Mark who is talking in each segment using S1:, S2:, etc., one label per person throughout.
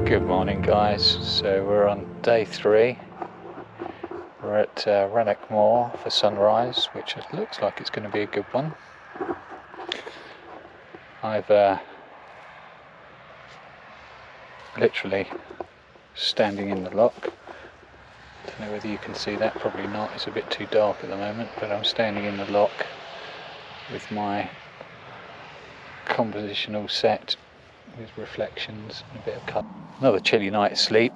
S1: Good morning guys, so we're on day 3. We're at Rannoch Moor for sunrise, which looks like it's going to be a good one. I've literally standing in the lock. Don't know whether you can see that, probably not, it's a bit too dark at the moment, but I'm standing in the lock with my compositional set with reflections and a bit of colour. Another chilly night's sleep,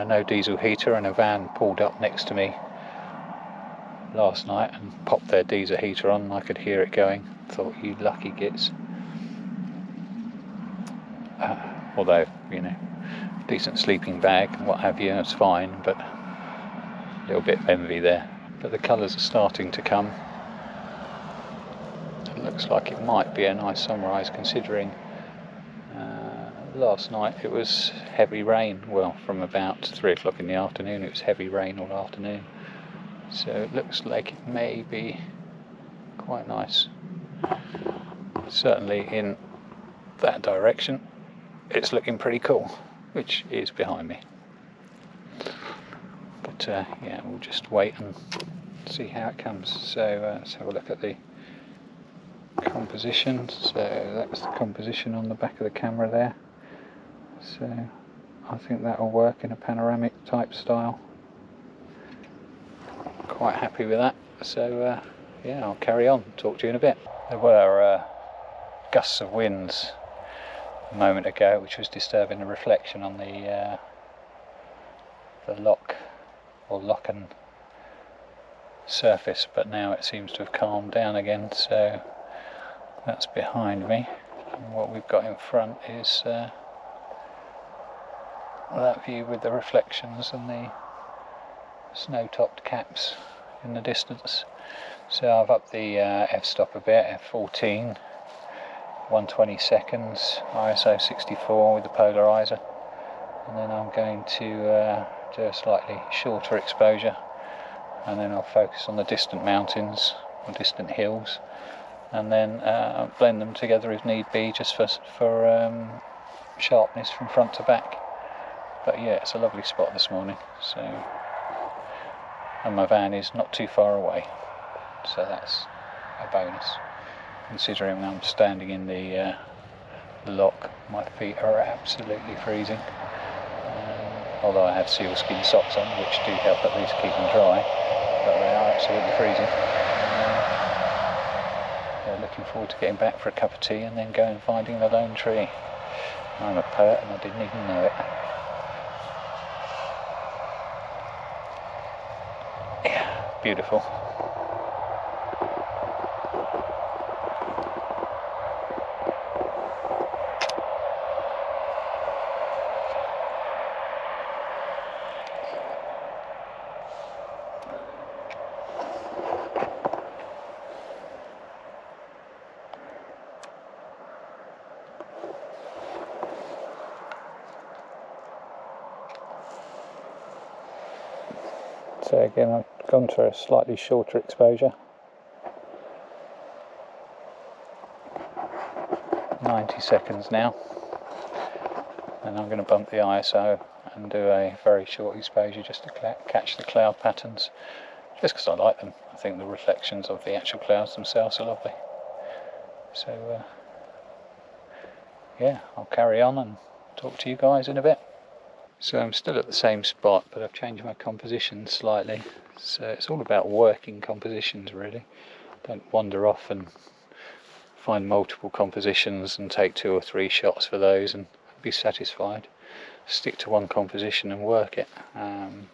S1: no diesel heater, and a van pulled up next to me last night and popped their diesel heater on and I could hear it going. Thought, you lucky gits. Although, you know, decent sleeping bag and what have you, it's fine, but a little bit of envy there. But the colours are starting to come. It looks like it might be a nice sunrise considering last night it was heavy rain. Well, from about 3 o'clock in the afternoon it was heavy rain all afternoon, so it looks like it may be quite nice. Certainly in that direction it's looking pretty cool, which is behind me. But yeah, we'll just wait and see how it comes. So let's have a look at the composition. So that's the composition on the back of the camera there. So I think that'll work in a panoramic type style. Quite happy with that. So yeah, I'll carry on, talk to you in a bit. There were gusts of winds a moment ago which was disturbing the reflection on the lock or locken surface, but now it seems to have calmed down again, so that's behind me. And what we've got in front is that view with the reflections and the snow-topped caps in the distance. So I've upped the f-stop a bit, f14, 120 seconds, ISO 64 with the polarizer, and then I'm going to do a slightly shorter exposure, and then I'll focus on the distant mountains or distant hills, and then blend them together if need be, just for sharpness from front to back. But yeah, it's a lovely spot this morning, so, and my van is not too far away, so that's a bonus. Considering I'm standing in the lock, my feet are absolutely freezing. Although I have sealskin socks on, which do help at least keep them dry, but they are absolutely freezing. Looking forward to getting back for a cup of tea and then go and finding the lone tree. I'm a poet and I didn't even know it. Yeah, beautiful. So again, I've gone to a slightly shorter exposure, 90 seconds now, and I'm going to bump the ISO and do a very short exposure just to catch the cloud patterns, just because I like them. I think the reflections of the actual clouds themselves are lovely. So yeah, I'll carry on and talk to you guys in a bit. So I'm still at the same spot, but I've changed my composition slightly. So it's all about working compositions really. Don't wander off and find multiple compositions and take 2 or 3 shots for those and be satisfied. Stick to one composition and work it. And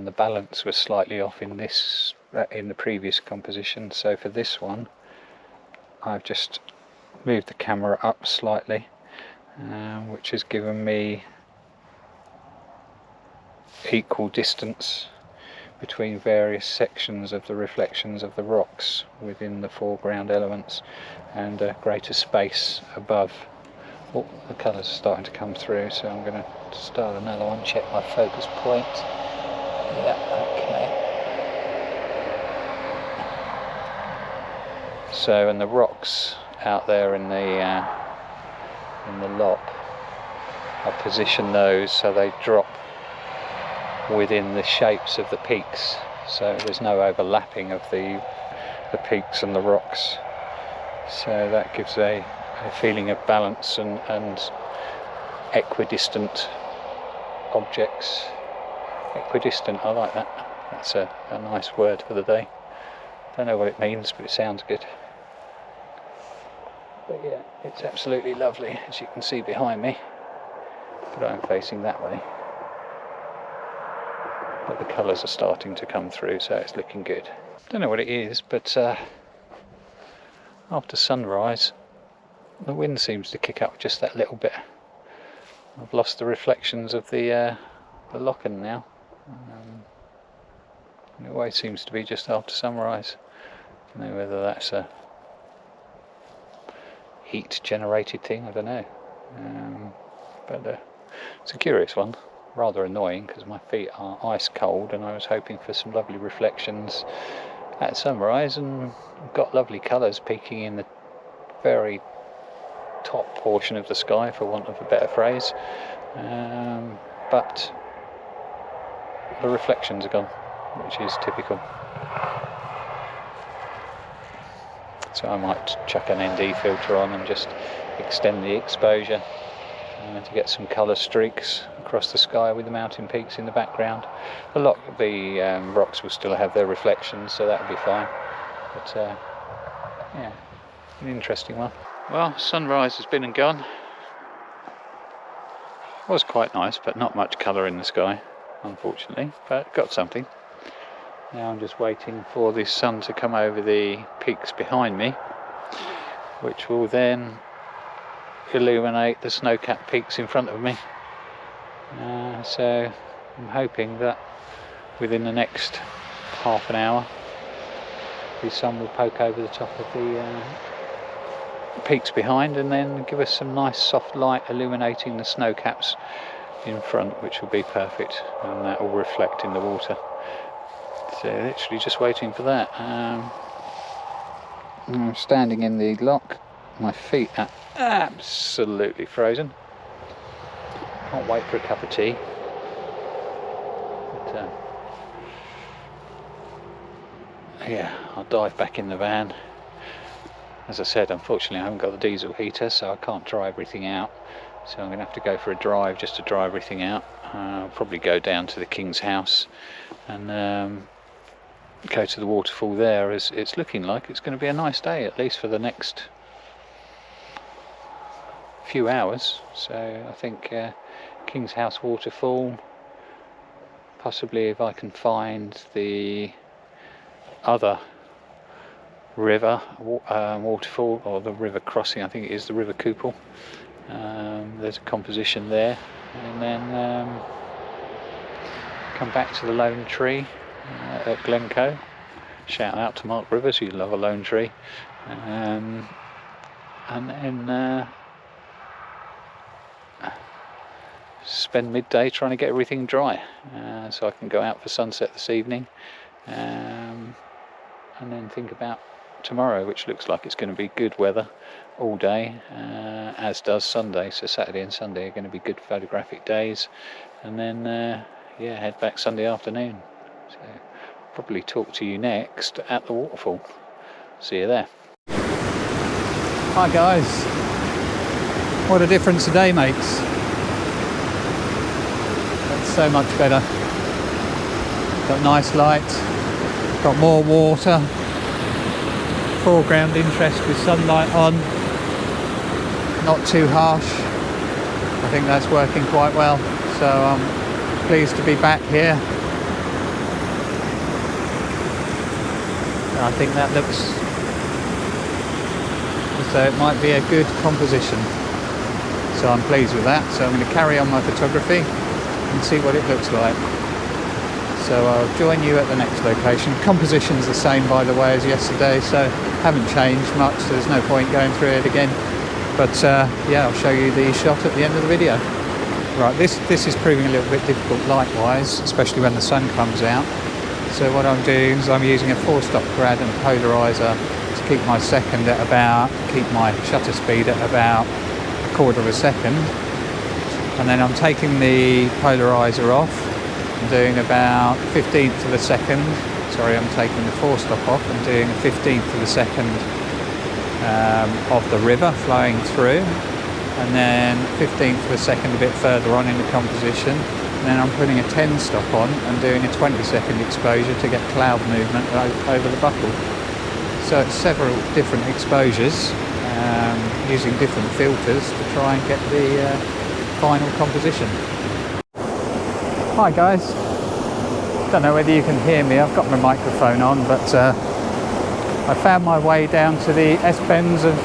S1: the balance was slightly off in the previous composition. So for this one, I've just moved the camera up slightly, which has given me equal distance between various sections of the reflections of the rocks within the foreground elements, and a greater space above. Oh, the colours are starting to come through, so I'm going to start another one, check my focus point. Yeah, okay. So, and the rocks out there in the lock, I position those so they drop within the shapes of the peaks, so there's no overlapping of the peaks and the rocks, so that gives a feeling of balance and equidistant objects. Equidistant, I like that. That's a nice word for the day. Don't know what it means, but it sounds good. But yeah, it's absolutely lovely, as you can see behind me, but I'm facing that way. But the colours are starting to come through, so it's looking good. Don't know what it is, but after sunrise the wind seems to kick up just that little bit. I've lost the reflections of the locken now. It always seems to be just after sunrise. I don't know whether that's a heat generated thing, I don't know. But it's a curious one. Rather annoying because my feet are ice cold, and I was hoping for some lovely reflections at sunrise, and got lovely colours peeking in the very top portion of the sky, for want of a better phrase, but the reflections are gone, which is typical. So I might chuck an ND filter on and just extend the exposure to get some colour streaks across the sky with the mountain peaks in the background. A lot of the rocks will still have their reflections, so that will be fine. But yeah, an interesting one. Well, sunrise has been and gone. It was quite nice, but not much colour in the sky, unfortunately, but got something. Now I'm just waiting for the sun to come over the peaks behind me, which will then illuminate the snow-capped peaks in front of me. So I'm hoping that within the next half an hour the sun will poke over the top of the peaks behind, and then give us some nice soft light illuminating the snow caps in front, which will be perfect, and that will reflect in the water. So literally just waiting for that. I'm standing in the lock. My feet are absolutely frozen. Can't wait for a cup of tea. But yeah, I'll dive back in the van. As I said, unfortunately I haven't got the diesel heater, so I can't dry everything out. So I'm going to have to go for a drive just to dry everything out. I'll probably go down to the King's house and go to the waterfall there, as it's looking like it's going to be a nice day, at least for the next few hours. So I think King's house waterfall, possibly if I can find the other river waterfall, or the river crossing, I think it is the river Couple. There's a composition there, and then come back to the lone tree at Glencoe. Shout out to Mark Rivers, you love a lone tree. And then spend midday trying to get everything dry, so I can go out for sunset this evening, and then think about tomorrow, which looks like it's going to be good weather, all day, as does Sunday. So Saturday and Sunday are going to be good photographic days, and then yeah, head back Sunday afternoon. So probably talk to you next at the waterfall. See you there. Hi guys, what a difference a day makes. That's so much better. Got nice light, got more water, foreground interest with sunlight on, not too harsh. I think that's working quite well, so I'm pleased to be back here. I think that looks as though it might be a good composition, so I'm pleased with that. So I'm going to carry on my photography and see what it looks like. So I'll join you at the next location. Composition's the same, by the way, as yesterday, so haven't changed much. There's no point going through it again. But yeah, I'll show you the shot at the end of the video. Right, this is proving a little bit difficult light-wise, especially when the sun comes out. So what I'm doing is I'm using a 4-stop grad and polarizer to keep my second at about, keep my shutter speed at about 1/4 of a second. And then I'm taking the polarizer off. I'm doing about 1/15 of a second. Sorry, I'm taking the 4-stop off and doing a 1/15 of a second of the river flowing through, and then 1/15 of a second a bit further on in the composition. And then I'm putting a 10-stop on and doing a 20-second exposure to get cloud movement over the buckle. So it's several different exposures using different filters to try and get the final composition. Hi guys, don't know whether you can hear me, I've got my microphone on, but I found my way down to the S-bends of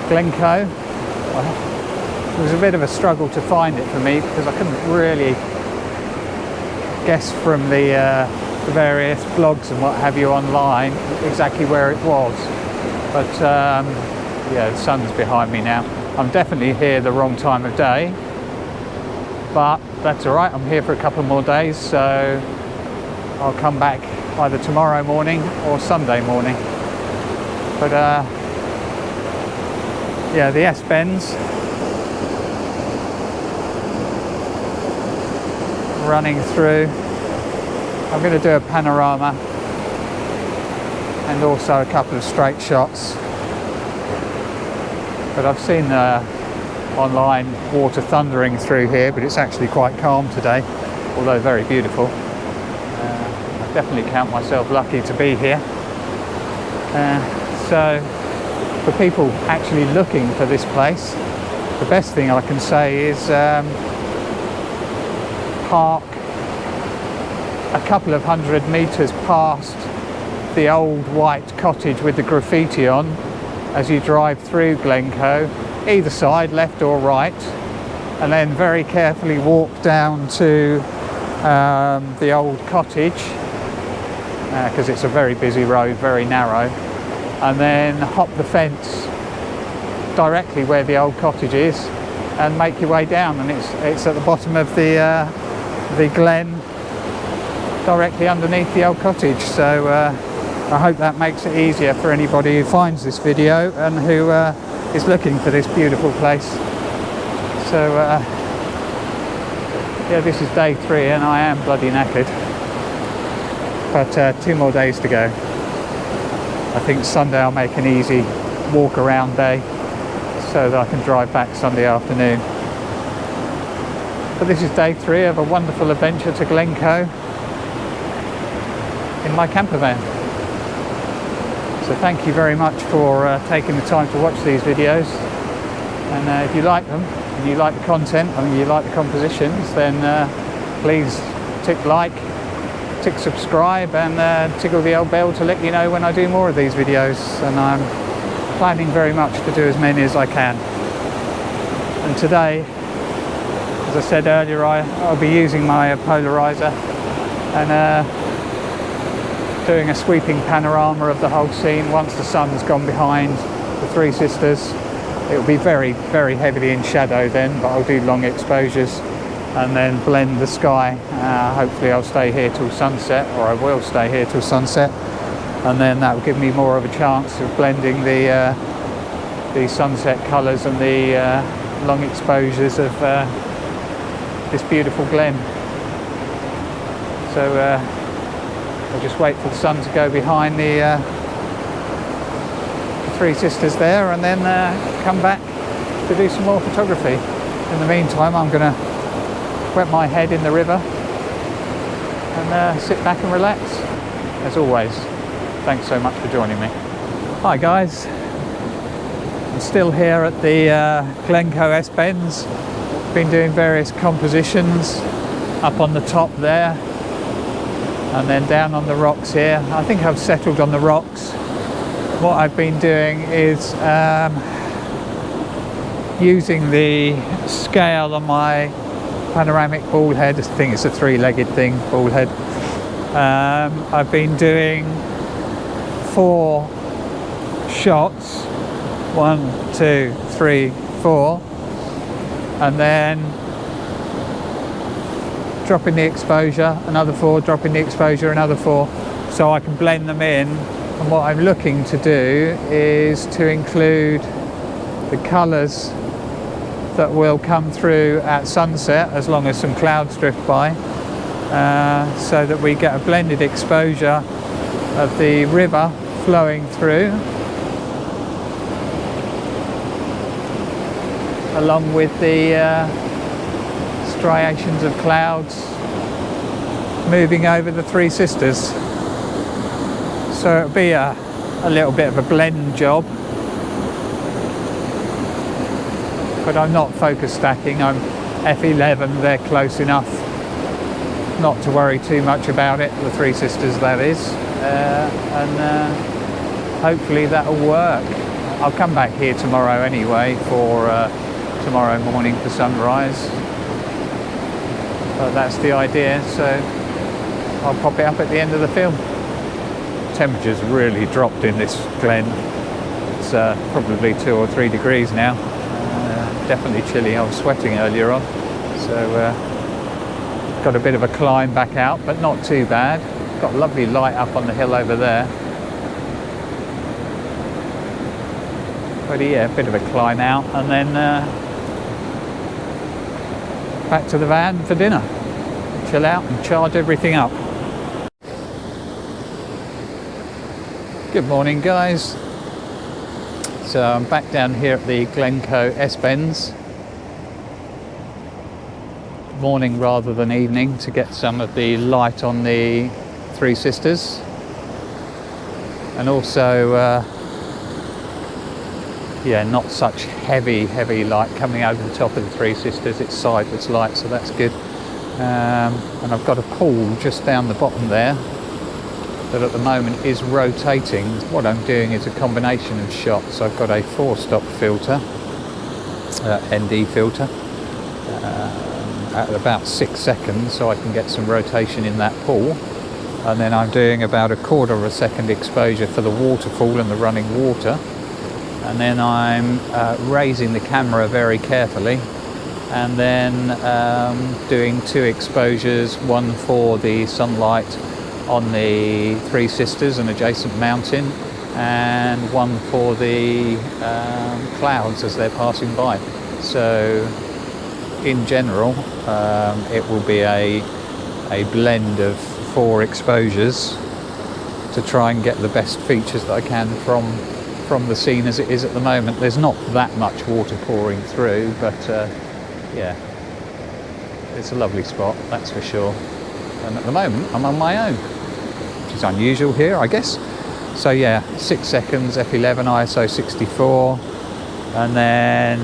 S1: Glencoe. It was a bit of a struggle to find it for me because I couldn't really guess from the various blogs and what have you online exactly where it was. But yeah, the sun's behind me now. I'm definitely here the wrong time of day, but that's all right. I'm here for a couple more days, so I'll come back either tomorrow morning or Sunday morning. But yeah, the S-bends running through. I'm going to do a panorama and also a couple of straight shots. But I've seen online water thundering through here, but it's actually quite calm today, although very beautiful. I definitely count myself lucky to be here. So for people actually looking for this place, the best thing I can say is park a couple of 100 metres past the old white cottage with the graffiti on as you drive through Glencoe, either side, left or right, and then very carefully walk down to the old cottage, because it's a very busy road, very narrow, and then hop the fence directly where the old cottage is and make your way down, and it's at the bottom of the glen directly underneath the old cottage. So I hope that makes it easier for anybody who finds this video and who is looking for this beautiful place. So yeah, this is day 3 and I am bloody knackered, but 2 more days to go. I think Sunday I'll make an easy walk around day so that I can drive back Sunday afternoon. But this is day 3 of a wonderful adventure to Glencoe in my camper van. So thank you very much for taking the time to watch these videos, and if you like them and you like the content and you like the compositions, then please tick like, tick subscribe, and tickle the old bell to let you know when I do more of these videos. And I'm planning very much to do as many as I can. And today, as I said earlier, I'll be using my polarizer and doing a sweeping panorama of the whole scene. Once the sun's gone behind the Three Sisters, it will be very, very heavily in shadow then, but I'll do long exposures and then blend the sky. Hopefully I'll stay here till sunset, or I will stay here till sunset, and then that will give me more of a chance of blending the the sunset colours and the long exposures of this beautiful glen. So I'll just wait for the sun to go behind the Three Sisters there, and then come back to do some more photography. In the meantime, I'm going to wet my head in the river and sit back and relax. As always, thanks so much for joining me. Hi guys, I'm still here at the Glencoe S-bends. Been doing various compositions up on the top there and then down on the rocks here. I think I've settled on the rocks. What I've been doing is using the scale on my panoramic ball head. I think it's a three-legged thing, ball head. I've been doing 4 shots, 1, 2, 3, 4, and then dropping the exposure, another 4, dropping the exposure, another 4, so I can blend them in. And what I'm looking to do is to include the colours that will come through at sunset, as long as some clouds drift by, so that we get a blended exposure of the river flowing through, along with the striations of clouds moving over the Three Sisters. So it'll be a little bit of a blend job, but I'm not focus stacking. I'm f11, they're close enough not to worry too much about it, the Three Sisters that is, and hopefully that'll work. I'll come back here tomorrow anyway for tomorrow morning for sunrise, but that's the idea, so I'll pop it up at the end of the film. Temperature's really dropped in this glen. It's probably 2 or 3 degrees now. Definitely chilly. I was sweating earlier on, so got a bit of a climb back out, but not too bad. Got a lovely light up on the hill over there, but yeah, a bit of a climb out, and then back to the van for dinner. Chill out and charge everything up. Good morning guys. So I'm back down here at the Glencoe S-bends. Morning rather than evening, to get some of the light on the Three Sisters, and also yeah, not such heavy light coming over the top of the Three Sisters. It's sideways light, so that's good. And I've got a pool just down the bottom there that at the moment is rotating. What I'm doing is a combination of shots. I've got a 4-stop filter, ND filter, at about 6 seconds, so I can get some rotation in that pool. And then I'm doing about 1/4 of a second exposure for the waterfall and the running water. And then I'm raising the camera very carefully, and then doing 2 exposures, one for the sunlight on the Three Sisters and adjacent mountain, and one for the clouds as they're passing by. So in general it will be a blend of 4 exposures to try and get the best features that I can from the scene as it is at the moment. There's not that much water pouring through, but yeah, it's a lovely spot, that's for sure. And at the moment I'm on my own, which is unusual here, I guess. So yeah, 6 seconds, f11, ISO 64, and then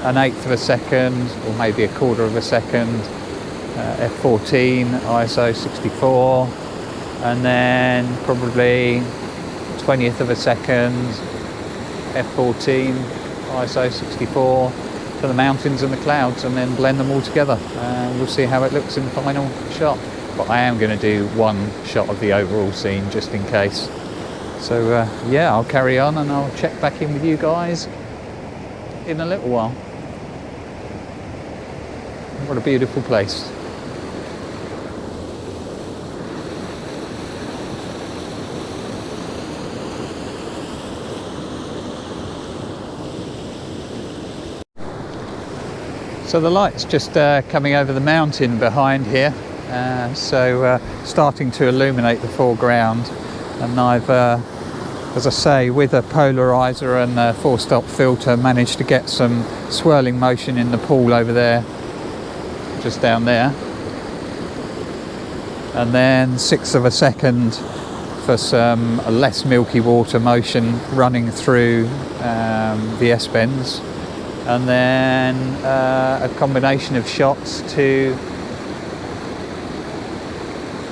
S1: 1/8 of a second, or maybe 1/4 of a second, f14, ISO 64, and then probably 1/20th of a second, f14, ISO 64, for the mountains and the clouds, and then blend them all together. We'll see how it looks in the final shot. But I am going to do 1 shot of the overall scene just in case. So yeah, I'll carry on and I'll check back in with you guys in a little while. What a beautiful place. So the light's just coming over the mountain behind here, starting to illuminate the foreground, and I've as I say, with a polarizer and a 4-stop filter, managed to get some swirling motion in the pool over there, just down there, and then 1/6 of a second for some less milky water motion running through the S-bends, and then a combination of shots to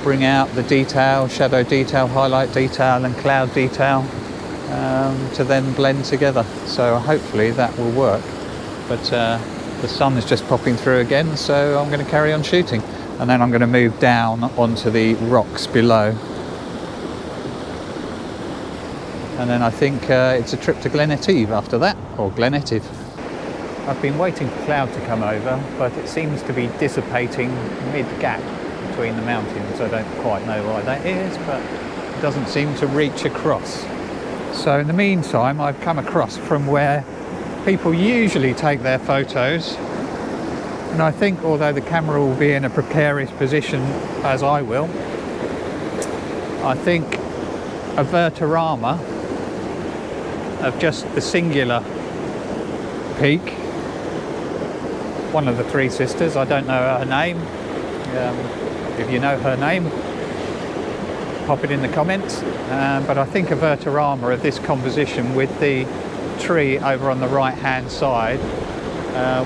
S1: bring out the detail, shadow detail, highlight detail and cloud detail, to then blend together. So hopefully that will work. But the sun is just popping through again, so I'm going to carry on shooting, and then I'm going to move down onto the rocks below, and then I think it's a trip to Glenetive after that, or Glenetive. I've been waiting for cloud to come over, but it seems to be dissipating mid-gap between the mountains. I don't quite know why that is, but it doesn't seem to reach across. So in the meantime, I've come across from where people usually take their photos, and I think although the camera will be in a precarious position, as I will, I think a Vertorama of just the singular peak, one of the three sisters, I don't know her name, if you know her name, pop it in the comments, but I think a Vertorama of this composition with the tree over on the right hand side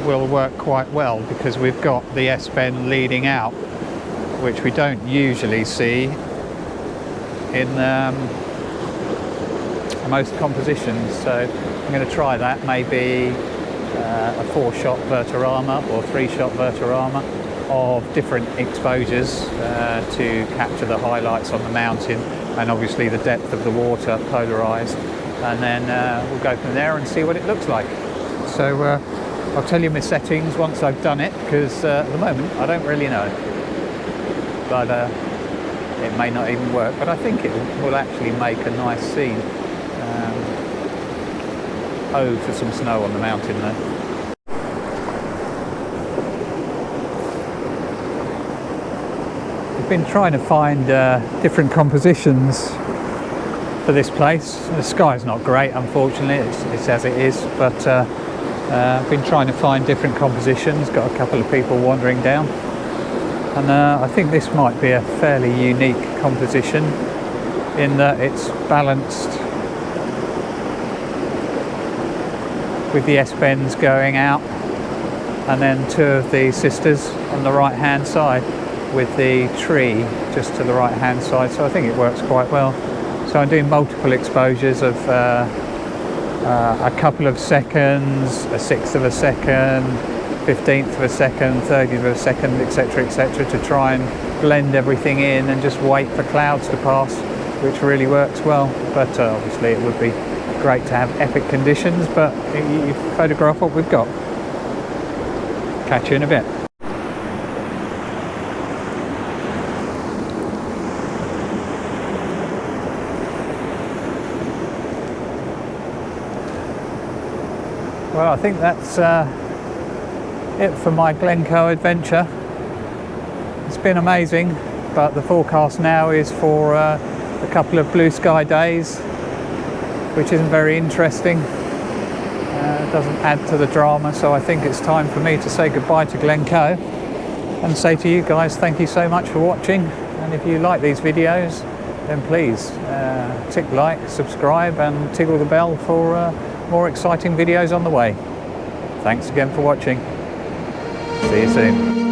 S1: will work quite well, because we've got the S-bend leading out, which we don't usually see in most compositions. So I'm going to try that, maybe a 4-shot Vertorama or 3-shot Vertorama of different exposures to capture the highlights on the mountain, and obviously the depth of the water polarized, and then we'll go from there and see what it looks like. So I'll tell you my settings once I've done it, because at the moment I don't really know, but it may not even work, but I think it will actually make a nice scene. For some snow on the mountain though. I've been trying to find different compositions for this place. The sky's not great, unfortunately, it's as it is, but I've been trying to find different compositions, got a couple of people wandering down, and I think this might be a fairly unique composition in that it's balanced with the S-bends going out, and then 2 of the sisters on the right hand side with the tree just to the right hand side, so I think it works quite well. So I'm doing multiple exposures of a couple of seconds, a 1/6 of a second, 15th of a second, 30th of a second, etc, etc, to try and blend everything in and just wait for clouds to pass, which really works well. But obviously it would be great to have epic conditions, but you photograph what we've got. Catch you in a bit. Well, I think that's it for my Glencoe adventure. It's been amazing, but the forecast now is for a couple of blue sky days, which isn't very interesting. It doesn't add to the drama, so I think it's time for me to say goodbye to Glencoe and say to you guys, thank you so much for watching, and if you like these videos, then please tick like, subscribe and tickle the bell for more exciting videos on the way. Thanks again for watching. See you soon.